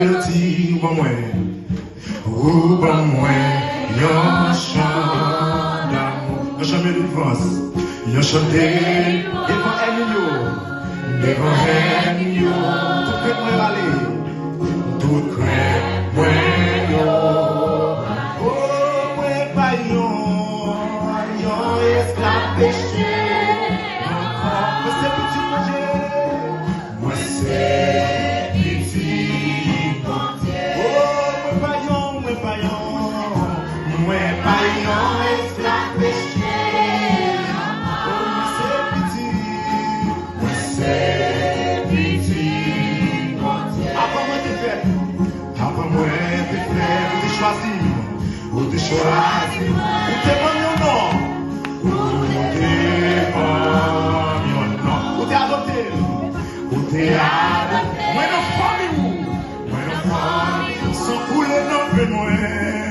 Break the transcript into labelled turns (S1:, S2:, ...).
S1: Ti ou ba mwen, yon chan d'amour. Yon chan de défense, yon chan devant ennemi yo. Tout crête mwen rale, tout crête mwen yo. Oh, mwen pa yon esclave péché. Mwen se petit manger, mwen se ou te choisi, ou te ban yon nom, ou te adopté, mwen an fami ou, sans couler nan pe mwen.